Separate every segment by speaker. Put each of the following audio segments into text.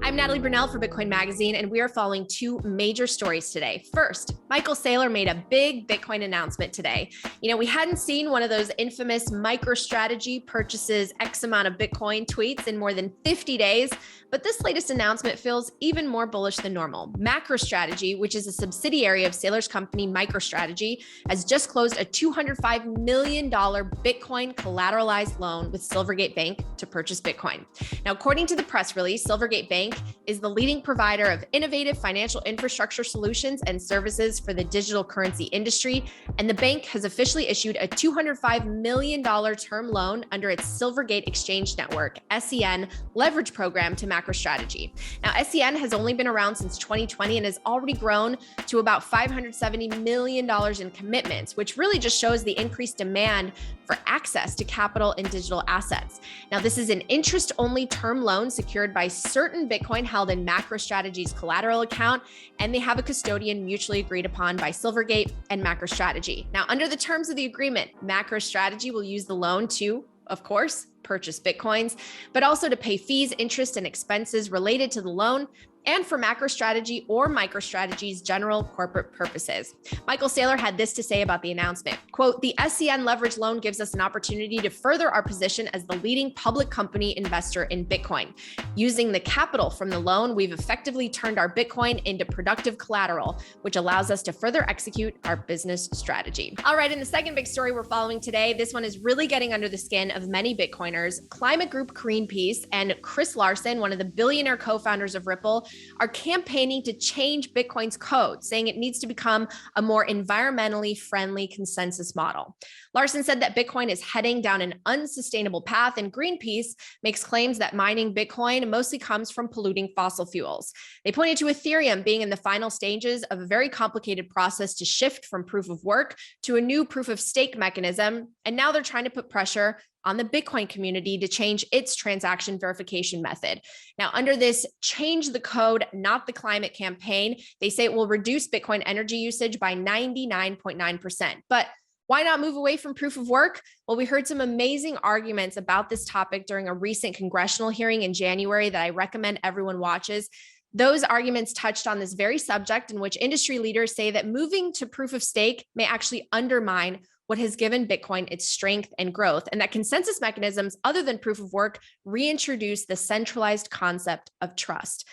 Speaker 1: I'm Natalie Brunell for Bitcoin Magazine, and we are following two major stories today. First, Saylor made a big Bitcoin announcement today. We hadn't seen one of those infamous MicroStrategy purchases X amount of Bitcoin tweets in more than 50 days, but this latest announcement feels even more bullish than normal. MicroStrategy, which is a subsidiary of Saylor's company MicroStrategy, has just closed a $205 million Bitcoin collateralized loan with Silvergate Bank to purchase Bitcoin. Now, according to the press release, Silvergate Bank is the leading provider of innovative financial infrastructure solutions and services for the digital currency industry, and the bank has officially issued a $205 million term loan under its Silvergate Exchange Network, SEN, leverage program to MicroStrategy. Now, SEN has only been around since 2020 and has already grown to about $570 million in commitments, which really just shows the increased demand for access to capital and digital assets. Now, this is an interest-only term loan secured by certain Bitcoin held in MicroStrategy's collateral account, and they have a custodian mutually agreed upon by Silvergate and MicroStrategy. Now, under the terms of the agreement, MicroStrategy will use the loan to, of course, purchase Bitcoins, but also to pay fees, interest, and expenses related to the loan, and for MicroStrategy or MicroStrategy's general corporate purposes. Saylor had this to say about the announcement. Quote, "The SEN leverage loan gives us an opportunity to further our position as the leading public company investor in Bitcoin. Using the capital from the loan, we've effectively turned our Bitcoin into productive collateral, which allows us to further execute our business strategy." All right, and the second big story we're following today, this one is really getting under the skin of many Bitcoiners. Climate group Greenpeace and Chris Larsen, one of the billionaire co-founders of Ripple, are campaigning to change Bitcoin's code, saying it needs to become a more environmentally friendly consensus model. Larsen said that Bitcoin is heading down an unsustainable path, and Greenpeace makes claims that mining Bitcoin mostly comes from polluting fossil fuels. They pointed to Ethereum being in the final stages of a very complicated process to shift from proof of work to a new proof of stake mechanism, and now they're trying to put pressure on the Bitcoin community to change its transaction verification method. Now, under this change the code, not the climate campaign, they say it will reduce Bitcoin energy usage by 99.9%. But why not move away from proof of work? Well, we heard some amazing arguments about this topic during a recent congressional hearing in January that I recommend everyone watches. Those arguments touched on this very subject, in which industry leaders say that moving to proof of stake may actually undermine what has given Bitcoin its strength and growth, and that consensus mechanisms other than proof of work reintroduce the centralized concept of trust.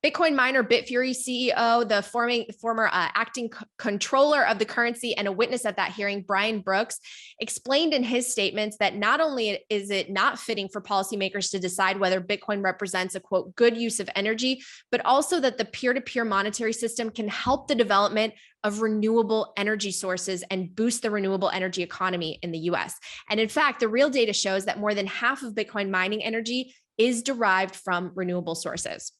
Speaker 1: Bitcoin miner Bitfury CEO, the former acting controller of the currency and a witness at that hearing, Brian Brooks, explained in his statements that not only is it not fitting for policymakers to decide whether Bitcoin represents a, quote, good use of energy, but also that the peer-to-peer monetary system can help the development of renewable energy sources and boost the renewable energy economy in the US. And in fact, the real data shows that more than half of Bitcoin mining energy is derived from renewable sources.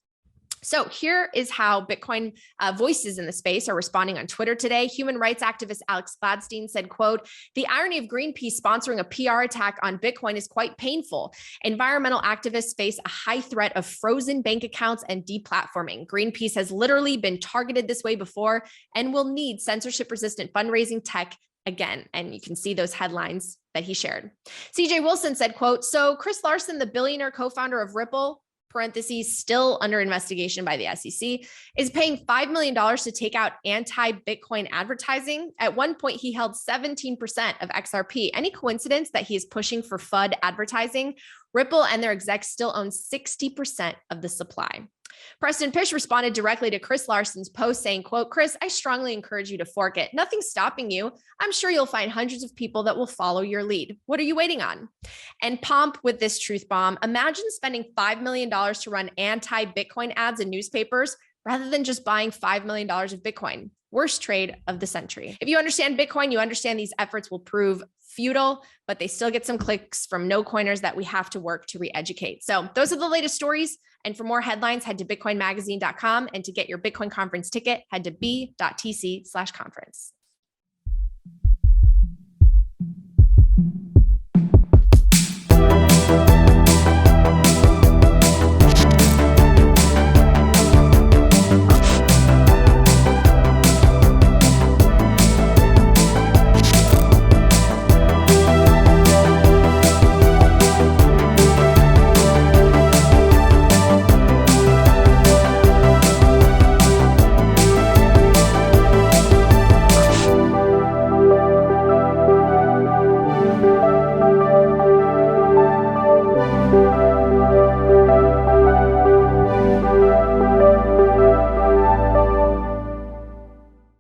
Speaker 1: So here is how Bitcoin voices in the space are responding on Twitter today. Human rights activist Alex Gladstein said, quote, "The irony of Greenpeace sponsoring a PR attack on Bitcoin is quite painful. Environmental activists face a high threat of frozen bank accounts and deplatforming. Greenpeace has literally been targeted this way before and will need censorship-resistant fundraising tech again." And you can see those headlines that he shared. CJ Wilson said, quote, "So Chris Larsen, the billionaire co-founder of Ripple, parentheses, still under investigation by the SEC, is paying $5 million to take out anti-Bitcoin advertising. At one point, he held 17% of XRP. Any coincidence that he is pushing for FUD advertising? Ripple and their execs still own 60% of the supply." Preston Pysh responded directly to Chris Larsen's post saying, quote, "Chris, I strongly encourage you to fork it. Nothing's stopping you. I'm sure you'll find hundreds of people that will follow your lead. What are you waiting on?" And Pomp with this truth bomb: "Imagine spending $5 million to run anti-Bitcoin ads in newspapers rather than just buying $5 million of Bitcoin. Worst trade of the century." If you understand Bitcoin, you understand these efforts will prove futile, but they still get some clicks from no coiners that we have to work to re-educate. So those are the latest stories. And for more headlines, head to bitcoinmagazine.com. And to get your Bitcoin conference ticket, head to b.tc/conference.